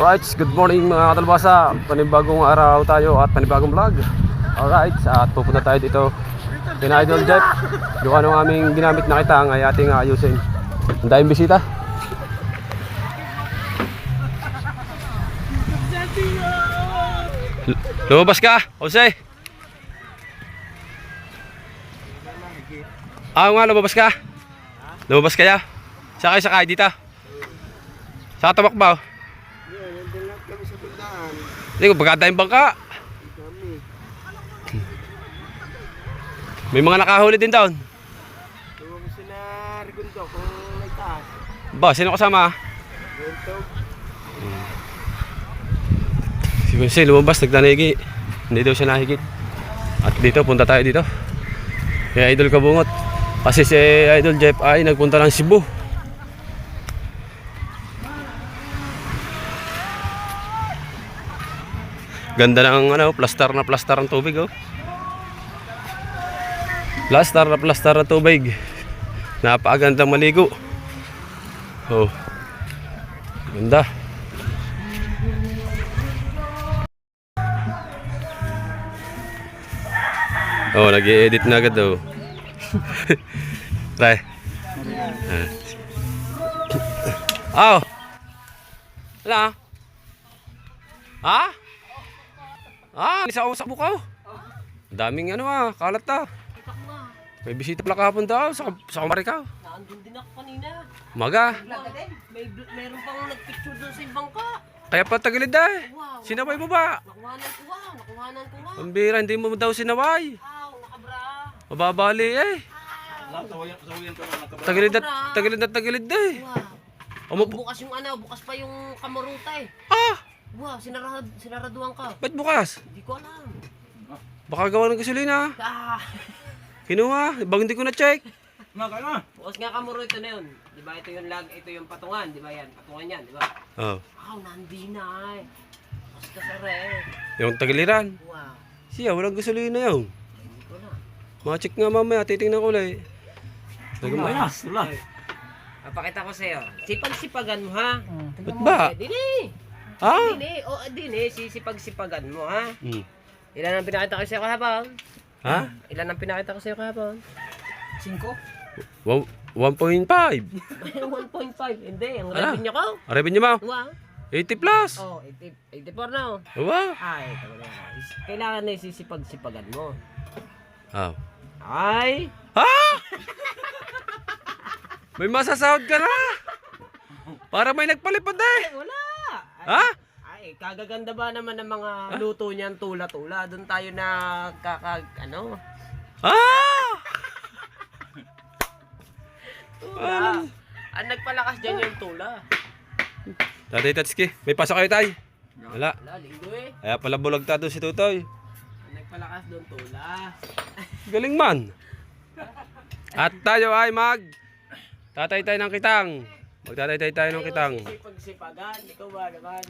Alright, good morning mga katalbasa. Panibagong araw tayo at panibagong vlog. Alright, at pupunta tayo dito kina Idol Jeff. Yung anong aming ginamit na kitang ay ating ayusin. Ang daming bisita. Lumabas ka, Jose. Nga, lumabas ka. Lumabas kaya. Sakay dito. Sa Tamakbaw. Hindi ko pagkatayong bangka. May mga nakahuli din doon. Tuwag sila Rigundo kung may taas. Ba, sino kasama? Si Jose lumabas, nagtanigi. Hindi daw siya nahigit. At dito, punta tayo dito. Kaya Idol Kabungot. Kasi si Idol Jeff ay nagpunta ng Cebu. Ganda ng plaster na plaster ng tubig, oh. Plaster na plaster ng tubig. Napakagandang maligo. Oh. Ganda. Oh, nag-i-edit na agad daw. Try. Oh. Wala. Ha? Isa ako sa bukaw. Daming kalat ta. May bisita pala kahapon daw sa Marikaw. Naandun din ako kanina. Maga. Meron pang nagpicture doon sa bangka. Kaya pa tagilid eh. Wow. Sinaway mo ba? Nakuhanan ko nga. Pambira, hindi mo daw sinaway. Nakabra. Mababali eh. Tagilid eh. Wow. Bukas yung bukas pa yung kamuruta eh. Wow, sinaraduan ka. Ba't bukas? Hindi ko alam. Baka gawa ng gasolina. Kinuha, ibang hindi ko na-check. Bukas nga kamuruta na yun. Di ba ito yung patungan, di ba yan? Patungan yan, di ba? Oh. Nandi na eh. Basta sa re. Yung tagiliran. Wow. Siya, walang gasolina yun. Hindi ko na. Ma-check nga mamaya, titingnan ko ulit. Wala. Papakita ko sa'yo. Sipag-sipagan mo ha. Ba't ba? Dini. Ha? Dini. Sisipag-sipagan mo ha. Ilan ang pinakita ko sa'yo kahapon? Ha? Ilan ang pinakita ko sa'yo kahapon? 5? 1.5. 1.5. Hindi, ang revenue ko. Revenue mo? Wow. 80 plus. 84 na. Wow. Ay, kailangan na sisipag-sipagan mo. Ay. Ha? May masasahod ka na. Para may nagpalipad eh. Wala. Ha? Ay, kagaganda ba naman ng mga luto niyan tula-tula? Doon tayo na Tula. Ang nagpalakas dyan yung tula. Tatay Tatsuki, may pasok kayo tay? Wala. Wala, linggo eh. Kaya pala bulag ta doon si Tutoy. Ang nagpalakas doon tula. Galing man. At tayo ay tatay-tay ng kitang. Magtatay tayo ng kitang. Sipag-sipagan, ikaw ba naman?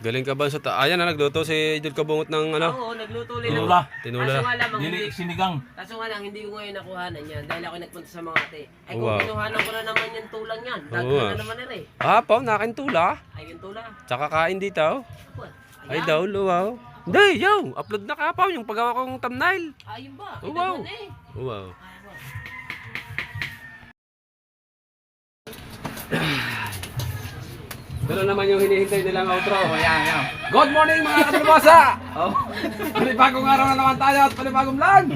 Galing ka ba sa ayan na nagluto si Idol Kabungot ng Oo, nagluto ulit. Tinula. Kaso nga lang, Sinigang. Kaso nga lang, hindi ko ngayon nakuhanan yan dahil ako nagpunta sa mga ate. Ay kung Wow. kinuhanan ko na naman yung tulang yan, Oo. dagdag na naman nila eh. Pa, nakin tula. Ay yung tula. Tsaka kain dito. Ako, Ay daw, luwaw. Hindi, upload na kapaw yung paggawa kong thumbnail. Ayun ba? Wow. Ito na eh. Wow. Pero naman yung hinihintay nilang outro. Ayan. Good morning mga katalbasa! Panibagong araw na naman tayo at panibagong vlog!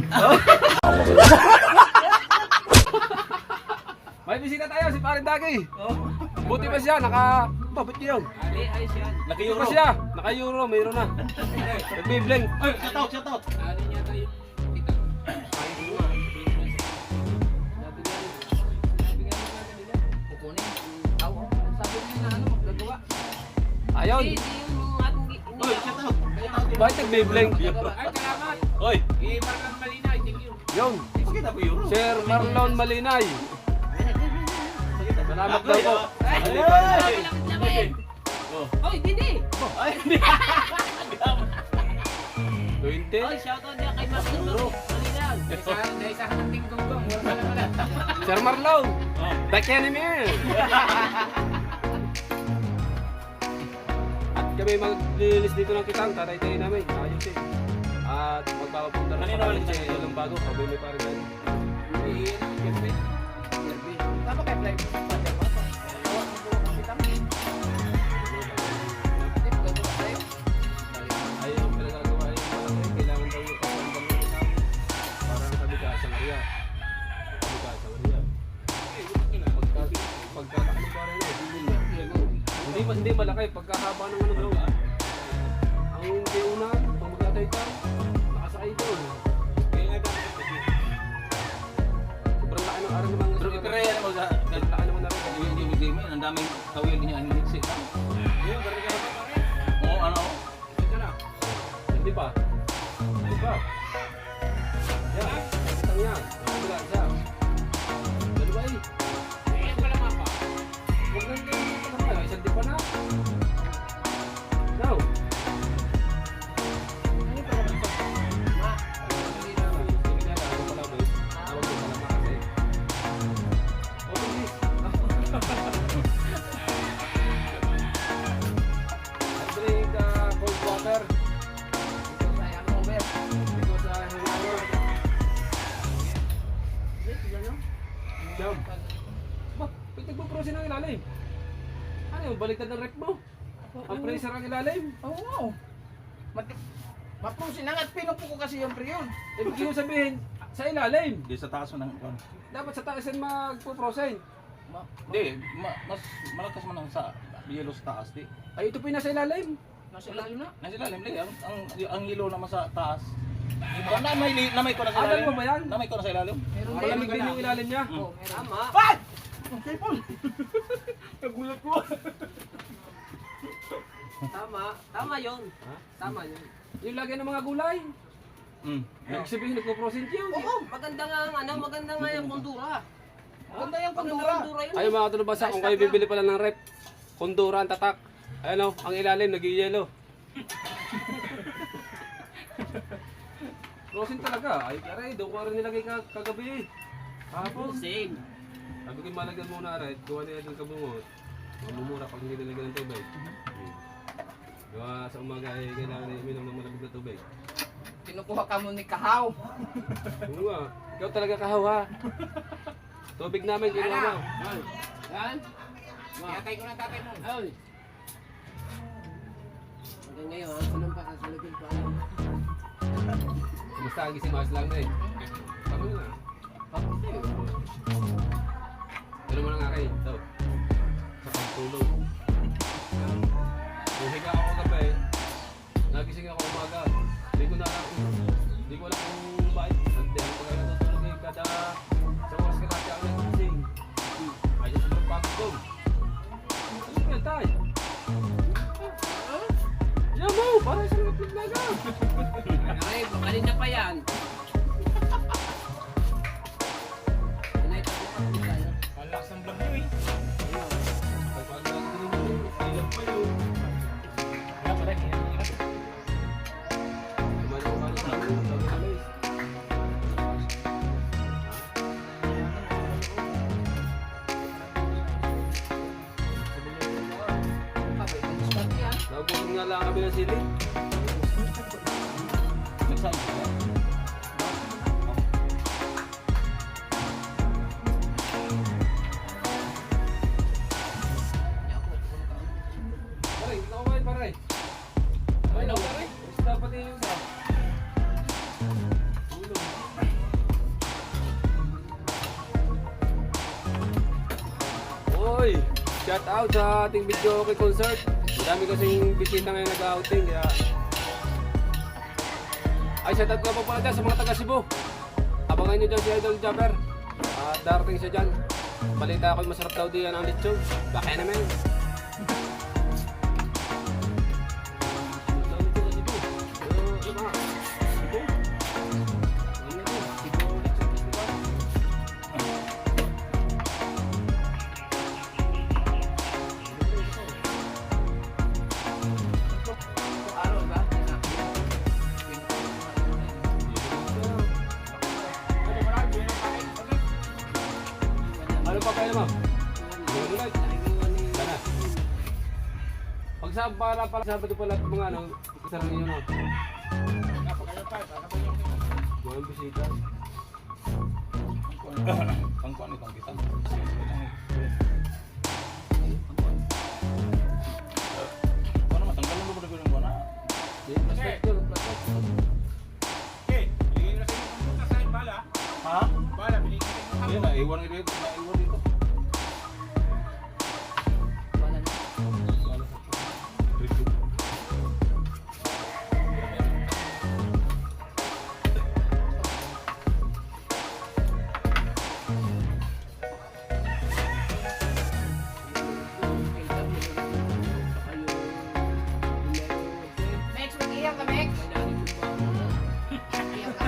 May bisita tayo, si Parin Dagi. Buti pa siya, ba't yun? Ayos yan. Buti pa siya, naka-euro, mayroon na. Nag-bibling. Shout out. Ayun. Hindi yung ating Bakit nag-bibling? Ay, salamat. Oy, Marlon Malinay, thank you. Yun. kita po euro. Sir Marlon Malinay. Salamat daw po. Hoy, Dini! Ay, hindi. 20. Hoy, shoutout niya kay Marlon Malinay. Isa ng tinggonggong. Sir Marlon. Back enemy. kami maglilinis dito ng kitang, tatay-tayin namin, ayusin. At magpapapunta na Kanino kami ulit sa siya? Ilong Bago, sabi may parang ganun. Tama kay Fly. Ay, yung pinagagawa ay malaki, kailangan daw yung kasama ng kitang. Parang sabi ka sa Maria. Sabi ka sa Maria. Pagkatakbo pa rin, hindi malaki, pagkahaba ng ano daw. Ang hindi una, pag magtatay ka, nakasakay doon. Sobrang laki ng araw naman. Pero ipireya mo sa Ang laki naman na rin. hindi bigay mo, ang daming kawil niya ang niliksi. Oo, ano? Hindi pa. Hindi pa. Yan. Isang yan. Wala, isa. Dalawa eh. Huwag lang kayo dito naman. Isang di pa na. Now. Cold water. Dito sa hangayon. Jam. Ba, ba't nagpo-frozen ang ilalim? Ano yung baliktad ng rep mo? Ang freezer ang ilalim? Oo. Mapusin na nga at pinupo ko kasi yung pre yun. Ibig yung sabihin, sa ilalim. Di sa taas mo ng kwan. Dapat sa taasan magpo-frozen. Di, mas malakas man ang sa yelo sa taas, di. Ay, ito po yung nasa ilalim. Nasa ilalim na. Nasa ilalim, di. Ang yelo naman sa taas. Namay ko na sa Ah, ilalim. dalawa ba yan? Namay ko na sa ilalim. Meron Malamig din yung ilalim niya. Oo, meron. Tama. Okay, Paul. Nagulat ko. Tama. Tama yun. Tama yun. Yung lagay ng mga gulay. Ibig sabihin, nagpo-frozen yun. Oo, maganda nga ang ano, maganda nga yung kundura. Maganda yung Maganda kundura. kundura yun. Ay, mga tulubasa, kung kayo bibili pala ng rep, kondura ang tatak. Ayan o, ang ilalim, nag-yellow. Frozen talaga. Ay, aray, doon ko rin nilagay kagabi. Hapon. Same. Sabi ko malagyan muna aray, kuha nila ng kabungot. Mamumura pag hindi nilagyan ng tubig. Gawa sa umaga ay kailangan na iminom ng malamig na tubig. Kinukuha ka mo ni Kahaw. Oo nga, ikaw talaga kahaw ha. Tubig namin, kinuha mo. Yan. Kaya ko na tatay mo. Ay. Hanggang ngayon, ang sunong pa, kasalugin pa. Kumusta ang gising maas lang na eh. Pagod na. Ano mo lang akin? Ito. Sa pagtulog. Kung higa ako kagabi, nagising ako umaga. Hindi ko alam kung bakit. Hindi ako kaya natutulog eh. Kada sa oras ka kasi ako nagising. Ayos sa pagpagod ko. Ano ba yan tayo? Yan mo! Parang sa mga piglaga! Ay, kanina pa yan. Malakas ang vlog mo eh. Nagutom nga lang kami ng sili. Nagsabi ka ba? Pare, ikaw ba yun pare? Ay, no, pare. Gusto dapat yung isa. Ulo. Oy! Shout out sa ating video okay concert. Madami kasing bisita ngayon nag-outing kaya... Ay, shout out nga po pala dyan sa mga taga Cebu. Abangan nyo dyan si Idol Japper. At darating siya dyan. Balita ako'y masarap daw diyan ang lechon. Baka naman. Ano pa kaya mo? Wala na. Pag sa para pala Sabado pala mga ano, isa lang yun. Mga bisita. Ang kuan itong kita. Ano matanggal mo ba ng buwan? Di plastic yun, plastic. Ha? Ayun na, iwan dito. Naiwan dito. Wala na. Mex, mag-iyak ka, Mex. Iyak ka.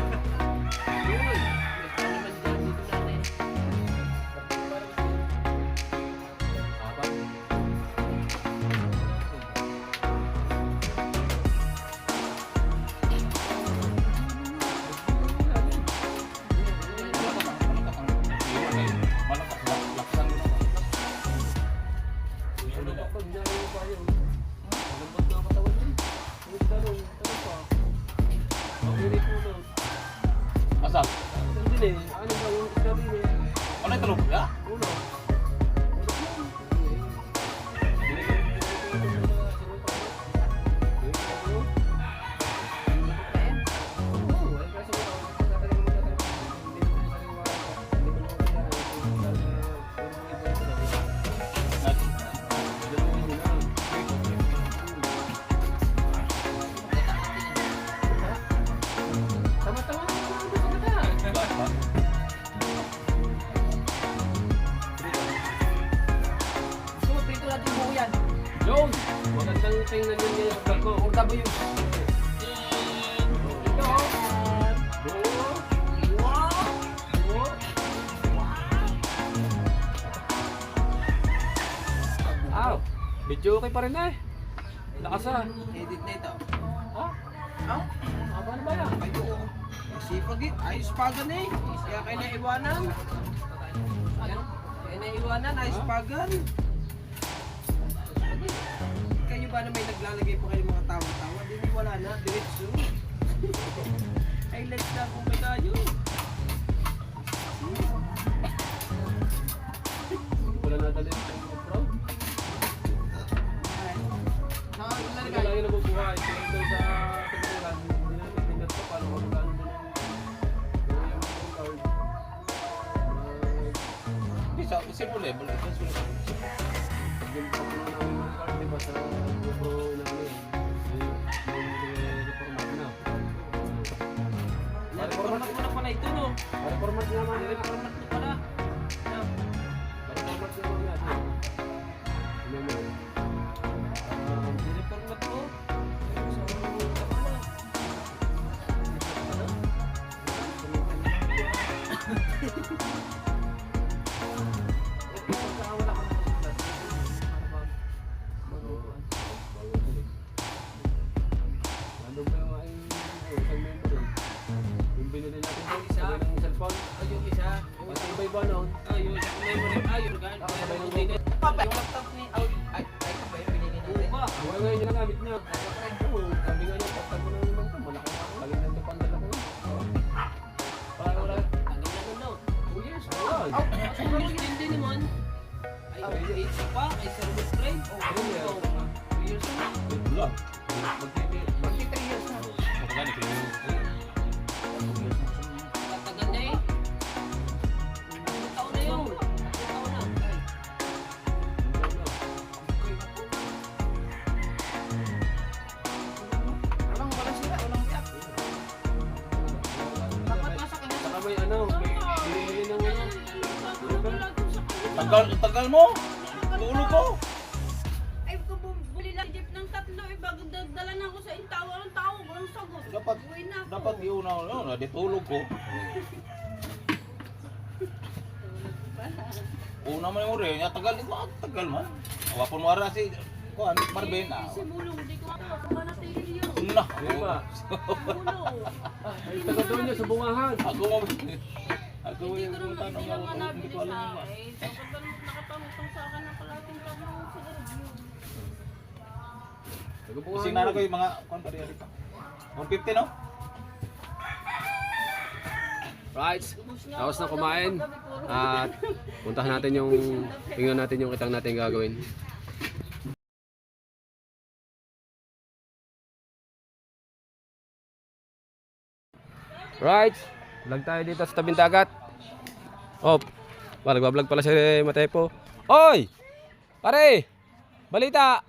Malakas laksan mo. Asal? Ano yung tulog ka? Gusto mo, prito natin buo yan. Yun! Magandang tingnan yun yung vlog ko. Or W. Ito. Buo. Buo. Aw! Medyo okay pa rin eh. Lakas ah. Edit na ito. Ha? Ah? Paano ba yan? Ay, oo. Sipag eh. Ayos pagan eh. Kaya kayo naiwanan. Kaya naiwanan, ayos pagan. Kayo ba na may naglalagay pa kayo mga tawa-tawa? Hindi, wala na. Diretso. Highlights na kung may tayo. Wala na dali yung GoPro. Wala Hindi lang yung nabubuhay. Kaya ito sa tagpuran. Hindi na natin ko paano magkano din yung card. Bisa, simple level. Ito simple. Yung pakulo namin mga card, diba sa GoPro namin. Yung reformat na. Reformat mo na pala ito, no? Reformat naman. Reformat mo pala. Reformat naman natin. Ano mo? Reformat mo. So, tama na. Ano ba yung aking isang member? Yung binili natin doon, sabay ng cellphone. Ay, yung isa. Pati iba-iba noon. Ayun, sa memory. Ayun, gan. Sabay ng Yung GoPro. laptop ni... Ay, ito ba yung pinili natin? Buhay ngayon yung nagamit niya. Oo, sabi nga niya, pagtag mo na naman ito, malaki na ako. Laging nandito pang dala ko. Parang wala. Tagal na nun, no? 2 years. Ayun. Siguro hindi naman. Ay, ito pa. Ay, service trade. Ayun yan. 2 years na. Ito lang. Magti 3 years na. Kapagani, kaya Tagal na eh. Ilang taon na yun. Ilang taon na. Ay. Walang sira, walang tiyak. Dapat nga sa kanya. Saka may ano, binili ng ano. tagal mo. Tulog ko. Ay, bumili lang jeep ng tatlo, eh, bago dala na ako sa intawa ng tao, walang sagot. Uwi na ako. Dapat iuna ko. No, natutulog ko. Una mo yung rin, tagal ito, tagal man. Wapon mo ara si Kuan Marben. Si Mulong, di ko ako, kumanatigil yun. Una. Ano ba? Mulong. Ay, taga doon niya sa bungahan. Ako mo. Ako Hindi yung ko naman tanong hindi naman ako, nabili hindi ko sa alam yung akin. So, pag nakatanong sa akin ng kalating tanong, siguro yun. Kasi na ko yung mga kung pa dito. 150 no? Right. Tapos na kumain. At puntahan natin yung tingnan natin yung kitang natin gagawin. Right. Vlog tayo dito sa tabing dagat. Oh. Nagbablog pala si Matepo. Oy! Pare! Balita!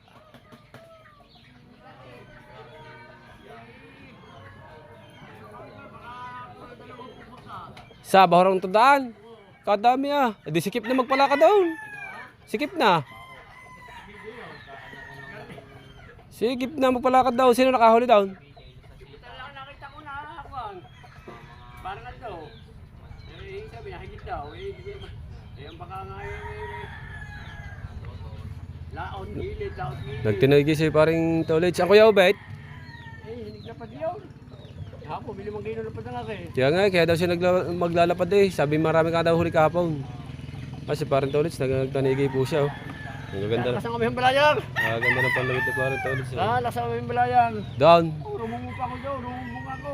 Sa Bahorang Tundaan. Kadami ah. E di sikip na magpala ka doon. Sikip na. Sikip na magpala ka daw. Sino nakahuli doon? Nakita ko na ako. Parang ano. Sabi nakikita daw. Ayan baka nga laon gilid. Nagtinagi si paring Tolage. Ang Kuya Obet. Hindi na pa diyo. Ako, bili mang gino na pa lang eh. Kaya daw siya maglalapad eh. Sabi marami ka daw huli kahapon. Kasi parang Tolage, nagtanigi po siya. Oh. Ang ganda na. Lasang kami yung balayan. Ganda ng panlawit ni parang Tolage. Lasang kami yung balayan. Down. Rumungo pa ako doon, rumungo ako.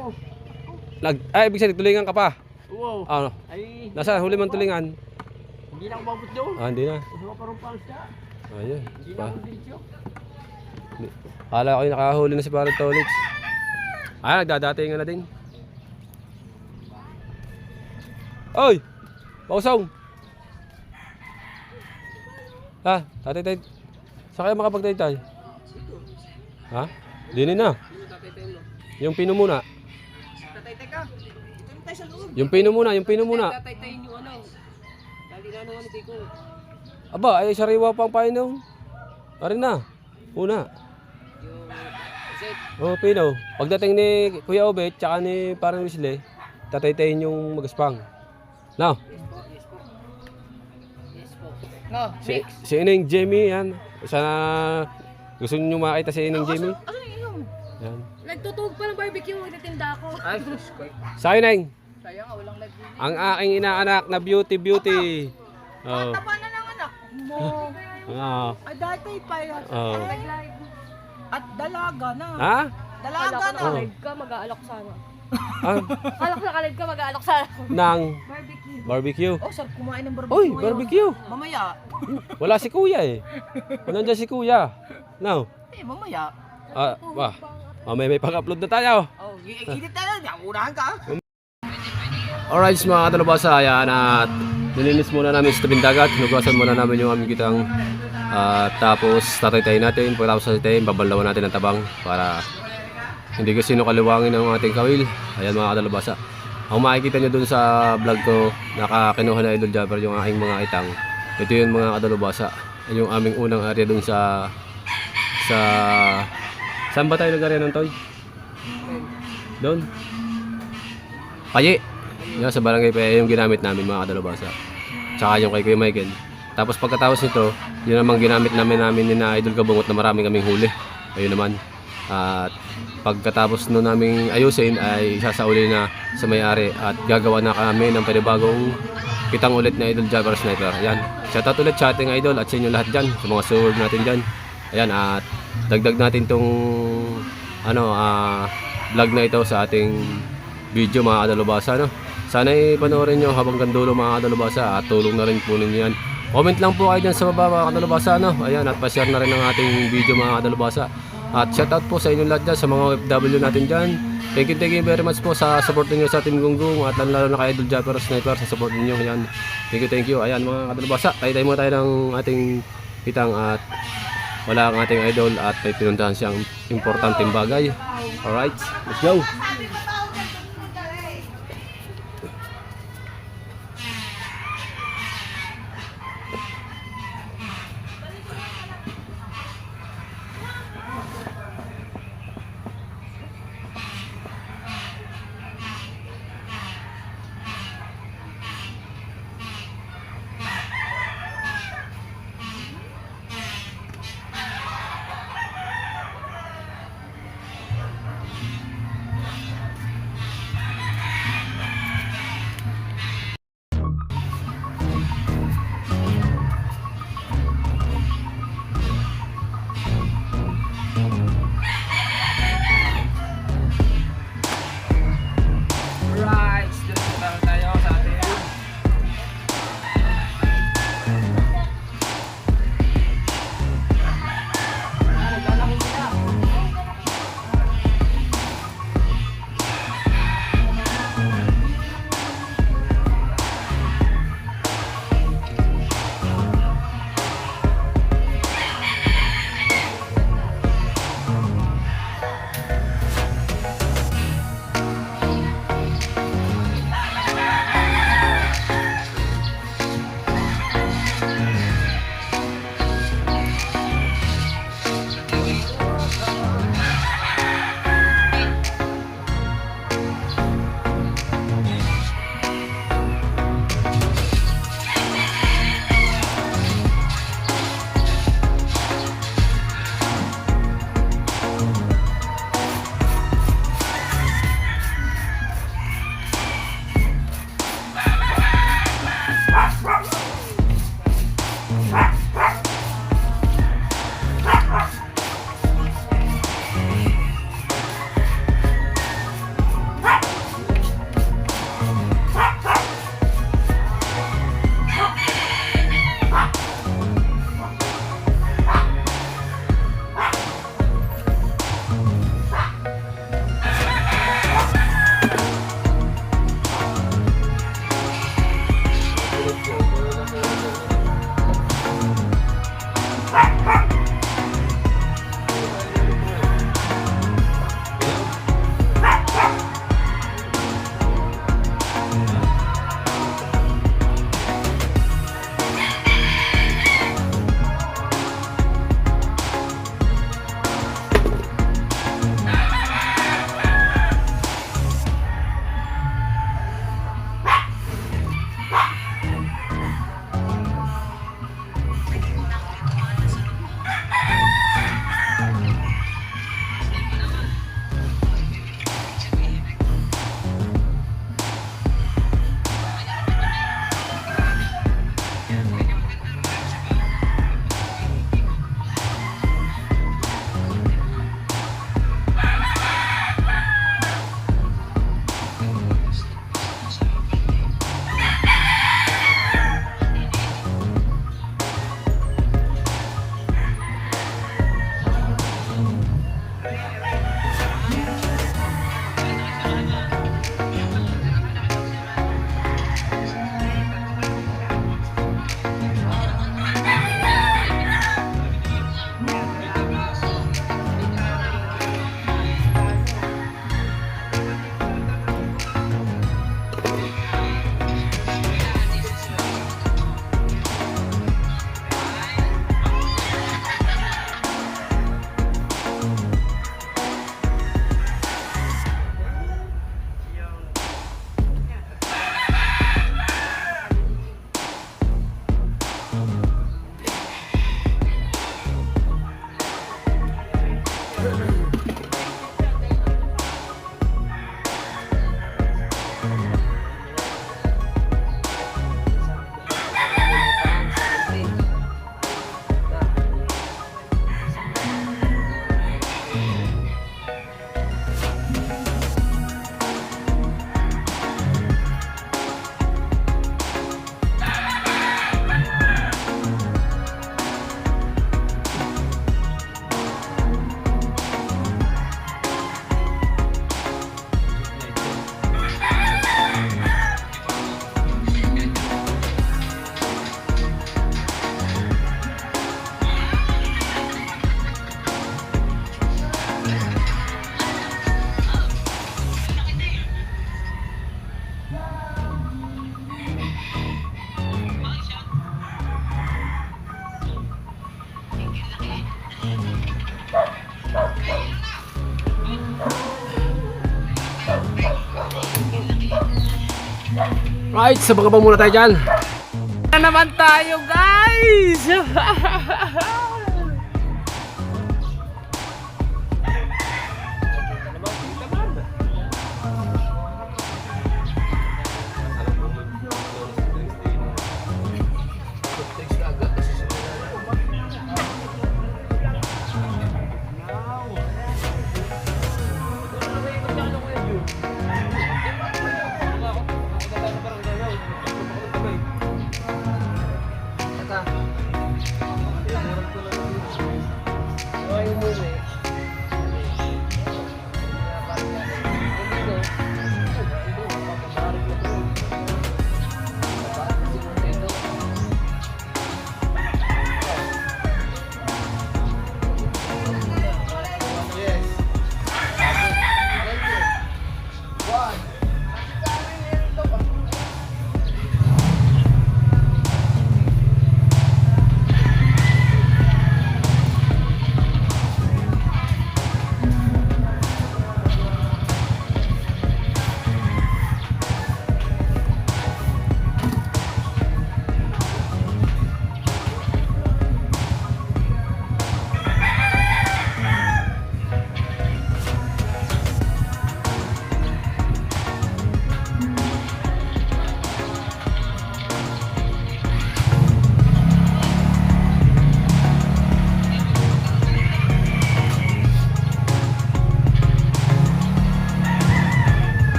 Ay, ibig sabihin, tulingan ka pa. Oo. Ano? Ay, Nasa huli man tulingan? hindi na ako mabot doon. Hindi na. Gusto ko parang palsa. Ayun. Hindi na ako dito. Kala ko yung nakahuli na si parang Tolage. Ay, nagdadatingan na din. Oy! Pausong! Ha? Tatay-tay. Saan kayo makapagtaytay? Ha? Dinin na. Yung pino muna. Tatay ka. Ito na tayo sa loob. Yung pino muna, yung pino muna. Tatay yung ano. Dali na ano tiko. Aba, ay sariwa pang painom. Arin na. Una. Yung set. Oh, pino. Pagdating ni Kuya Obet, tsaka ni parang Wesley, tataytayin yung magaspang. Now, Yes po. No, si Ineng Jamie, yan. Sana gusto niyo makita si Ineng Jamie. Ano yun? Yan. Nagtutug pa ng barbecue, nagtitinda ako. Ay, sus. Sa Ineng, Sayang nga, walang live video. ang aking inaanak na beauty. Oh. Taba na ng anak mo. Ah. Ay, dati pa yan. Oh. At dalaga na. Ha? Dalaga na. Oh. Ka, mag-aalok sana. Ah, Alok na kalib ka, mag-aalok sana. nang Barbecue. barbecue. Oh, sarap kumain ng barbecue Uy, ngayon. barbecue. Mamaya. Wala si Kuya eh. Wala dyan si Kuya. Now, Mamaya. wah. May pang-upload na tayo. Oh, edit na lang. Unahan ka. Alright mga katalabasa, ayan at nilinis muna namin sa tabing dagat. Hinugasan muna namin yung aming kitang tapos tataytayin natin. Pagkatapos tataytayin, babalawan natin ang tabang para hindi kasi kaliwangin ang ating kawil. Ayan mga katalabasa. Ang makikita nyo dun sa vlog ko, nakakinuha na Idol Jabber yung aking mga itang. Ito yun mga katalabasa. Yung aming unang area dun sa saan ba tayo nag-area ng toy? Doon? Paye. Yan sa barangay Paye yung ginamit namin mga kadalubasa. Tsaka yung kay Kuya Michael. Tapos pagkatapos nito, yun namang ginamit namin ni na Idol Kabungot na marami kaming huli. Ayun naman. At pagkatapos nun naming ayusin ay isasauli na sa may-ari at gagawa na kami ng panibagong kitang ulit na Idol Jabber Sniper. Ayan. Shoutout ulit sa ating idol at sa inyo lahat dyan, sa mga sword natin dyan. Ayan, at dagdag natin tong vlog na ito sa ating video mga kadalubasa, no? Sana ipanoorin nyo habang kandulo mga kadalubasa at tulong na rin po ninyo yan. Comment lang po kayo dyan sa baba mga kadalubasa, no? Ayan, at pa-share na rin ang ating video mga kadalubasa. At shoutout po sa inyo lahat dyan, sa mga OFW natin dyan. Thank you very much po sa support niyo sa Team Gunggong at lalo na kay Idol Jabber Sniper sa support niyo. Ayan. Thank you. Ayan mga kadalubasa, tayo mo tayo ng ating kitang at wala ang ating idol at may pinuntahan siyang importanteng bagay. Alright, let's go! Right, sabang pa muna tayo dyan. Na naman tayo guys!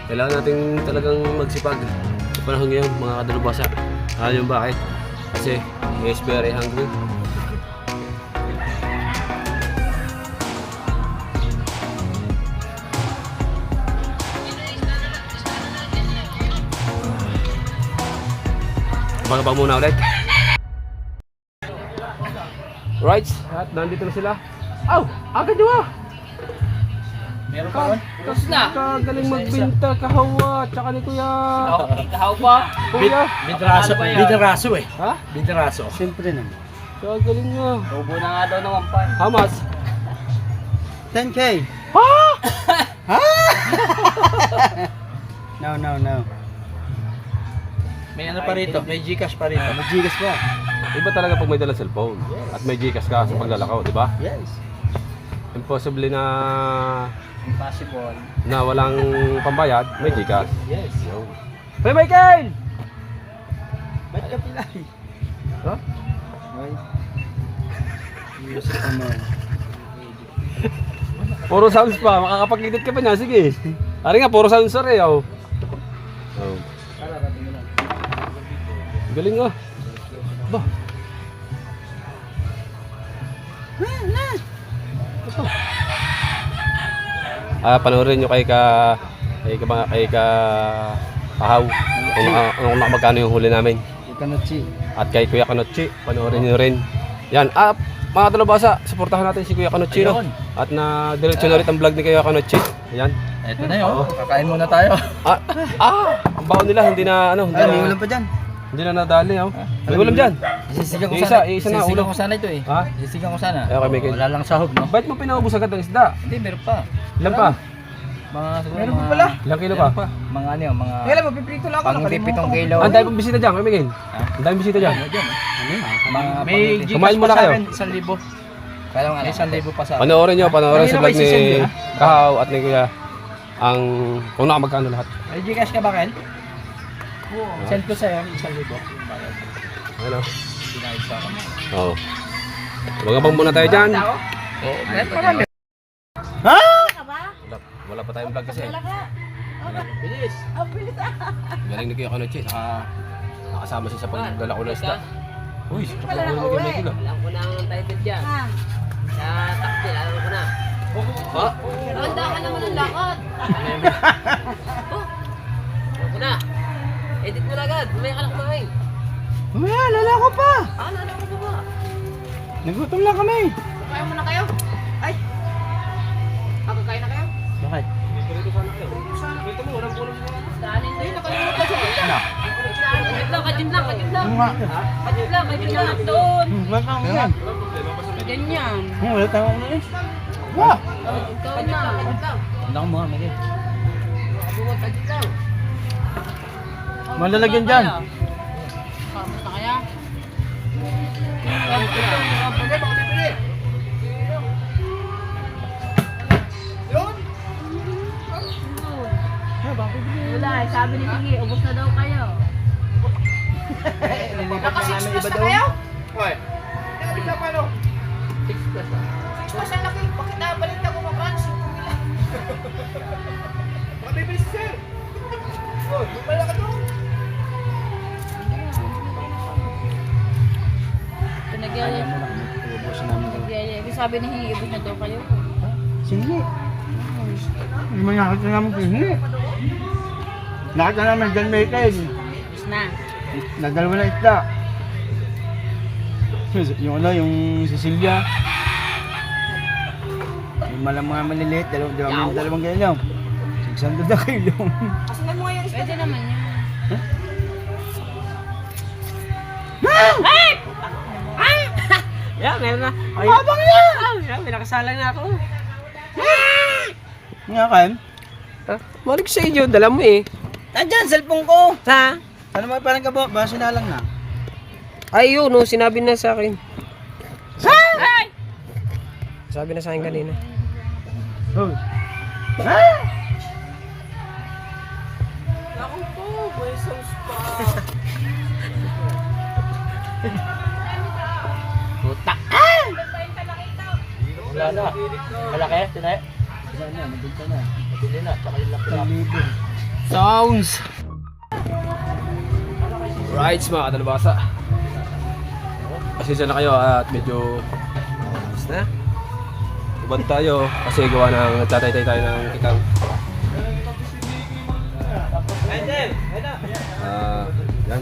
Kailangan natin talagang magsipag sa panahon ngayon, mga kadalubhasa. Alam niyo bakit? Kasi he is very hungry. Baka muna ulit. Right, at nandito na sila. Aw! Agad nyo ah! Meron pa ron? Tapos na. Kagaling magbinta, kahawa, tsaka ni Kuya. Kahaw pa. Kuya! Bideraso, Ano ba yan? bideraso eh. Ha? Bideraso. Siyempre naman. Kagaling nga. Tubo na nga daw ng wampan. How much? 10K. No. May ano pa rito, may Gcash pa rito. May Gcash pa. Iba talaga pag may dalang cellphone. At may Gcash ka sa paglalakaw, di ba? Yes. Impossible na Impossible. walang pambayad, may Gcash. Yes. Yo. Hey Michael! Ba't ka pilay? Ha? Ay. Music naman. Puro sounds pa, makakapag-edit ka pa niya, sige. Ari nga, puro sounds eh, oh. Oh. Galing nga. Ba? Panoorin nyo kay Pahaw kung magkano yung huli namin. Ikanochi. At kay Kuya Kanotchi, panoorin nyo rin. Yan, mga talabasa, suportahan natin si Kuya Kanotchi, no? At na diretso na rin ang vlog ni Kuya Kanotchi. Ayan. Ito na yun, kakain muna tayo. Ang baon nila, hindi na, May ulam pa dyan. hindi na nadali, oh. May ulam dyan. Isisigan ko Isa, sana. isa na, Isisigan ulo. ko sana ito eh. Ha? Isisigan ko sana. Okay, Michael. Wala lang sahog, no? Bakit mo pinaubos agad ng isda? Hindi, meron pa. Ilan pa? Mga siguro Meron mga... pa pala. Ilang kilo pa? Mga ano yun, mga... Kailan mapiprito lang ako. Pang pitong kilo. Ang dami pong bisita dyan, Kuya Miguel. Ang dami bisita dyan. Mga May pang- Kumain muna kayo. 1,000. Kaya lang, 1,000 pa sa akin. Panoorin nyo sa Kanino vlog ba ni isisend yun, ha? Kahaw at ni Kuya ang kung magkano lahat. May Gcash ka ba, Ken? Send ko sa'yo, 1,000. Ano? Pinayos sa akin. Oo. Magabang muna tayo dyan. Oo, meron pa kami. Ka ba? Wala pa tayong vlog kasi. Wala ka. Bilis. Ang bilis Galing ni Kuya Kanotchi. Nakasama siya sa paglalako ng isda. Uy, Wala na ni Kuya uwi. Miguel ah. Alam ko na ang title dyan. Ha? Sa taktil, alam ko na. Ha? Handa ka naman ng lakad. Oh, alam ko na. Edit mo na agad. Mamaya ka na kumain. Mamaya, lalako pa. Naalala ko ba? Nagutom lang kami. Kaya muna kayo? Ay! Kakakain na kayo? Bakit? Daanin na yun. Nakalimutan siya. Kajit lang. Kajit lang. Doon. Wala kang yan. Ganyan. Wala tayong ano eh. Ikaw na. Tanda ko mga, Miguel. Kajit lang. Malalagyan dyan. Kamusta kaya? Wala eh. Sabi ni Sige, ubos na daw kayo. Naka-6 plus na kayo? Isa pa no? 6 plus ang laki. Bakit nabalita ko mag-crunch? Mabibilis sir! Oh, lumala ka doon! Nagyaya. Ubus namin. Nagyaya. Sabi ni Sige, ubos na daw kayo. Sige. Hindi mo nakita namin hindi. Nakita namin dyan may kain. Ubos na. Nagdalawa na isda. Yung ano, yung Cecilia. Yung mga maliliit, dalawang kilo. 600 na kilo. Kasundan mo ngayon. Pwede naman yun. Yeah, meron na. Ay, Abang yan! may nakasalang na ako. Nga kan? Malik sa iyo, dala mo eh. Nandyan, cellphone ko! Sa? Ano mo parang ka ba? Sinalang na. Ay, yun, no, sinabi na sa akin. Sabi na sa akin kanina. Oh. Wala na. Malaki, tinay. Wala na, nabinta na. Nabili na, tsaka yung laki na. Sounds. Rights mga kadalbasa. Pasensya na kayo at medyo tapos na. Ubad tayo kasi gawa ng nagtatay-tay tayo ng kitang. Yan.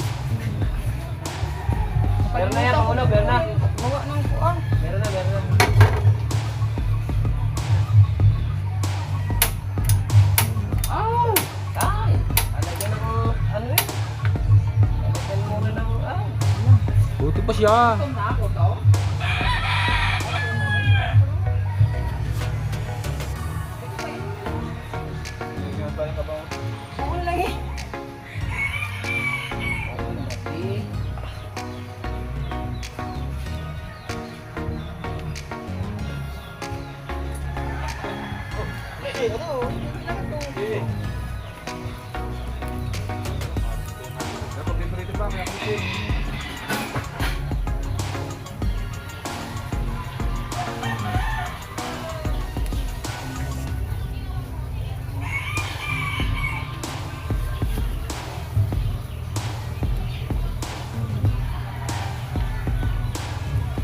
Meron na yan, mauna, meron na. Bawa ng kuang. Meron na, meron na. Oh! Ay! Alagyan ng ano eh. Alagyan muna ng Buti pa siya. Ito na ako to. Oo lang eh.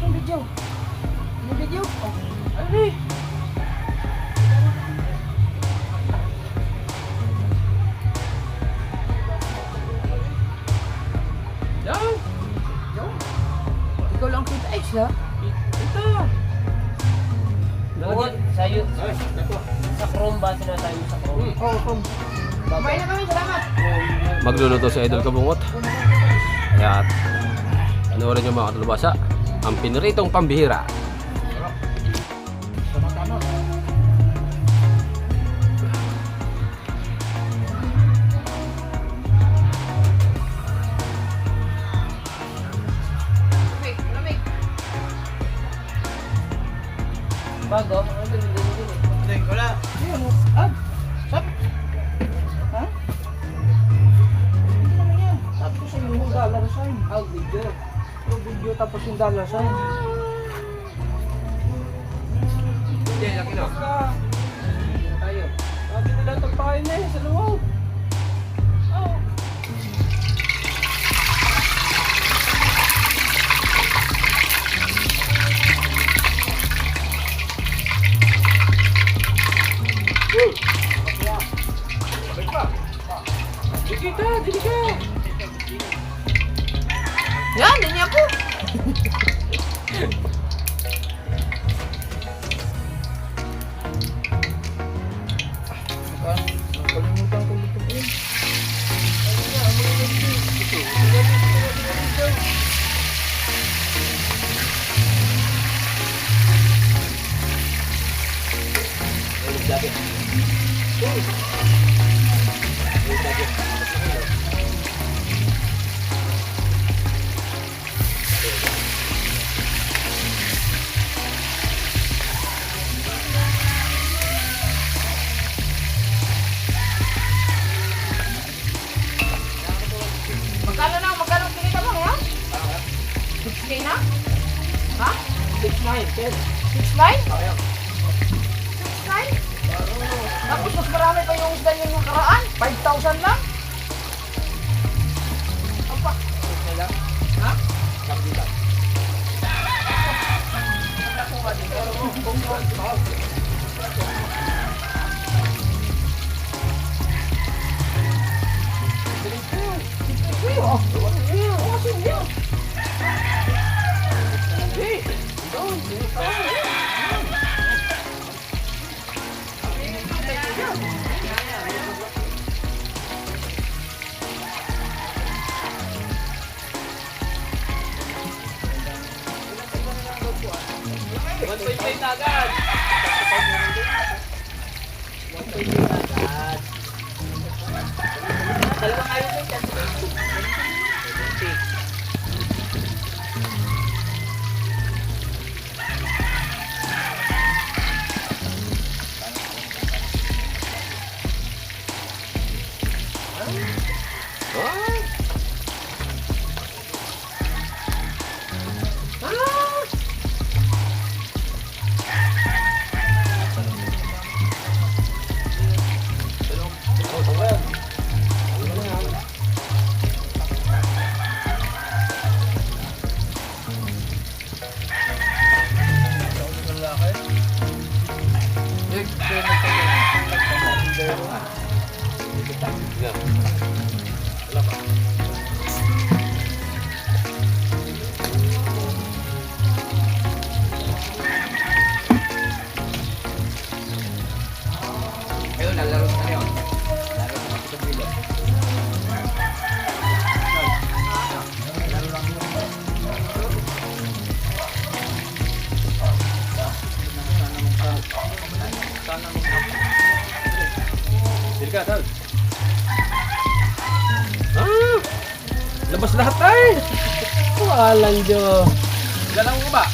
Yung video. Yung video. Oh. Ano eh? Yan. Ikaw lang kita X ha? Ito. Bukod, sa Chrome ba sinasabi mo sa Chrome? Oo, oh, Kumain na kami, salamat. Magluluto si Idol Kabungot. Kaya panoorin nyo mga kadalbasa. Ang piniritong pambihira. Lamig, lamig. Bago, ano din eh. Ayun, ah, sap. Ha? Ano yan? Tapos yung dollar sign. Oh, video. Yung video tapos yung dollar sign. Hindi, yakin o. Tayo. Sabi nila tayo na eh, sa luwag. Oh. Yan, din niya po. Nakalimutan ko dito po. Magkano kinita mo ha? 6K na? Ha? 6-9, 10. 6'9"? 6'9"? Tapos mas marami pa yung isda yung nakaraan? 5,000 lang? Apa? Ha? Lumabas lahat ay. Walang Diyos. Dalang mo ba?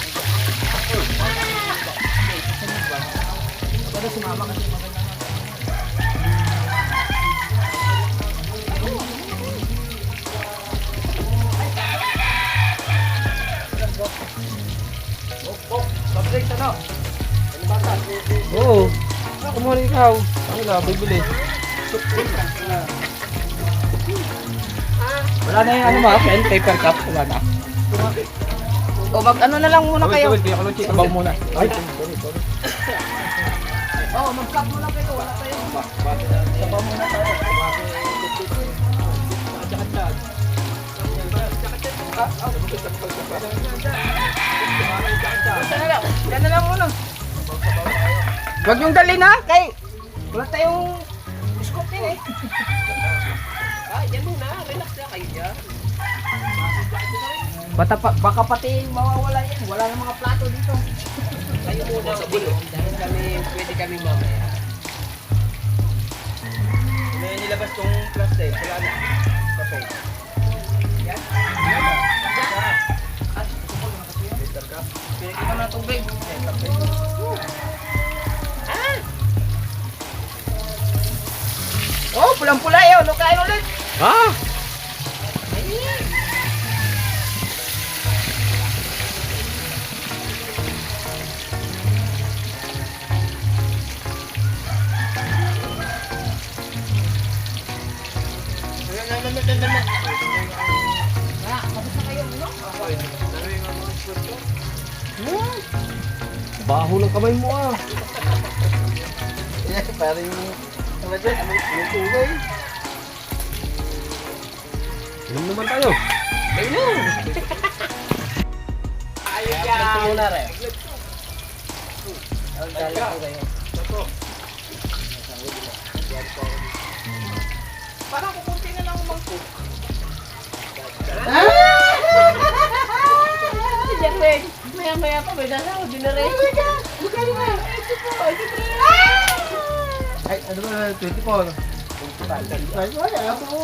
Oo. Ako muna ikaw. Ano na, bibili. Wala na yung ano mga pen, paper cup. Wala na. O mag ano na lang muna kayo. Kaya ako lang Sabaw muna. Ay, Oo, mag-cup muna kayo. Wala kayo. sabaw muna tayo. Yan na lang muna. Huwag niyong dali na, kay wala tayong scoop din eh. Yan muna, relax na kayo dyan. Baka pati mawawala yan. Wala na mga plato dito. Kayo muna mabulo. Dahil pwede kami mamaya. May nilabas tong plastic. Wala na. Kapay. Pinagin mo na tubig. Oh, pulang-pula yun. Ano kain ulit? Ha? Baho ng kamay mo ah. Parang yung tubig. Inom naman tayo. Ito muna rin. Parang kukunti na lang umangkot. Jerwin, maya-maya pa, may dalaw, di na rin. Ay, ano ba? 24. Ay, ako.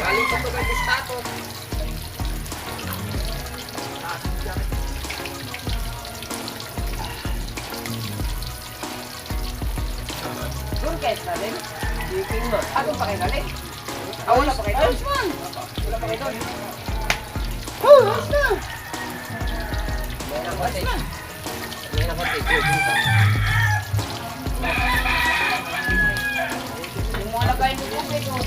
Galing pa ito kay Gustato. Doon kayo galing? Speaking mo. Doon pa kayo galing? Wala pa kayo doon? Wala pa kayo doon? May nakonti. May nakonti. Yung mga lagay mo tubig oh.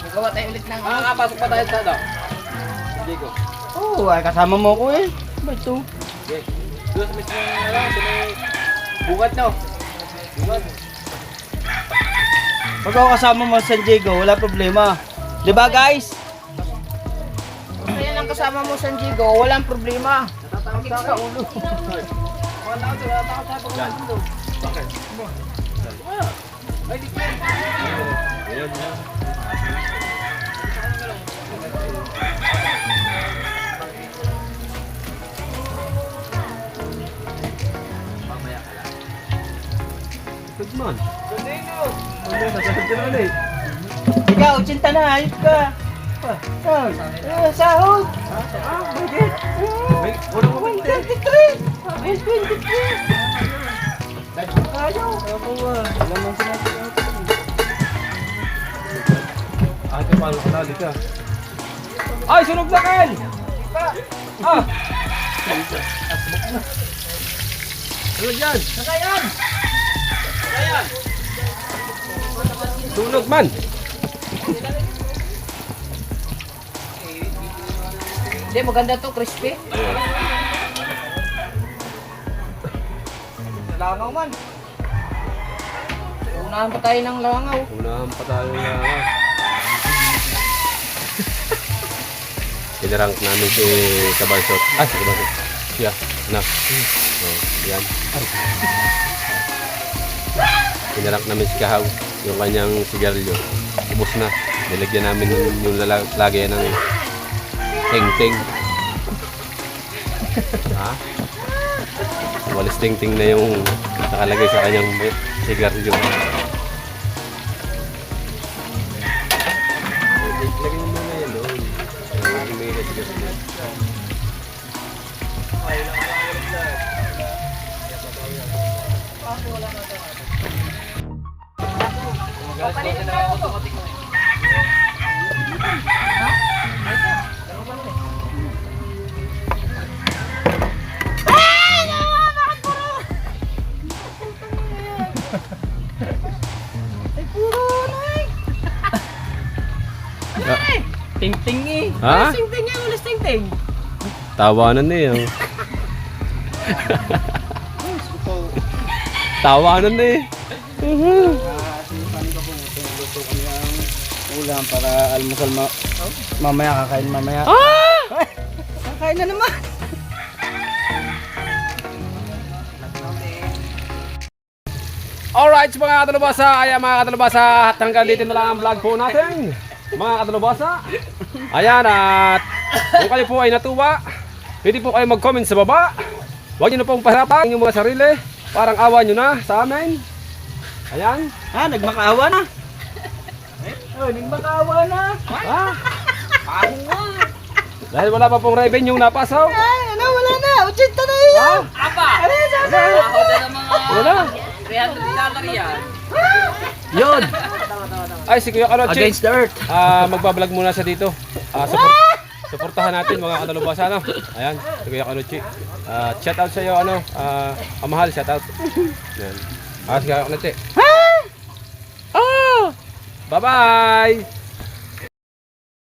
Magawa tayo ulit ng Makakapasok pa tayo sa ano? Diego. Oo, ay kasama mo ko eh. Ba't ito? Okay. Doon sa mismo sa may bugat no? Bugat. Pag ako kasama mo sa San Diego, wala problema. Di ba guys? Kung yan ang kasama mo sa Diego, walang problema. Nakikita sa ulo. Good man. Sasagot ka na ulit. Ikaw, cinta na, ayos ka. Sahod. May ulo mo ba? 23. 23. Ayaw. Alam mo sinasabi. Ah, ito paano katali ka? Ay, sunog na kan! Ah! Ano dyan? Nakayan! Sunog man! Hindi, maganda to, crispy. Langaw man. Unahan pa tayo ng langaw. Unahan pa tayo na... Pinarank namin si Kabansot. Ah, si Kabansot. Siya. Na. Oh, yan. Pinarank namin si Kahaw. Yung kanyang sigarilyo. Ubus na. Nilagyan namin yung lagyan ng ting-ting. Ha? Walis ting-ting na yung nakalagay sa kanyang sigarilyo. Lagyan mo muna yan doon. May sigarilyo. Ting-ting eh. Ha? Ting-ting eh, walis ting-ting. Tawanan na yun. Tawanan na eh. Sinipan ko po. Luto kami ang ulam para almusal mamaya kakain mamaya. Kakain na naman. Alright mga katalubasa, ayan mga katalubasa, at hanggang dito na lang ang vlog po natin. Mga katalubasa, ayan at kung kayo po ay natuwa, pwede po kayo mag-comment sa baba. Huwag nyo na pong pahirapan yung mga sarili, parang awa nyo na sa amin. Ayan. Ha, nagmakaawa na. Oh, nagmakaawa na. Ha? Dahil wala pa pong revenue napasaw. Ay, ano, wala na. 80 na yun. Ha? Apa! Wala. Ako na ng mga Wala. $300 yan. Yun. Ay, si Kuya Kanochi. Against the earth. Magbablog muna siya dito. Suportahan natin mga katalubasa, no? Ayan, si Kuya Kanochi. Shout out sa iyo, ano, kamahal, shout out. Ayan. Si Kuya Kanochi. Bye-bye!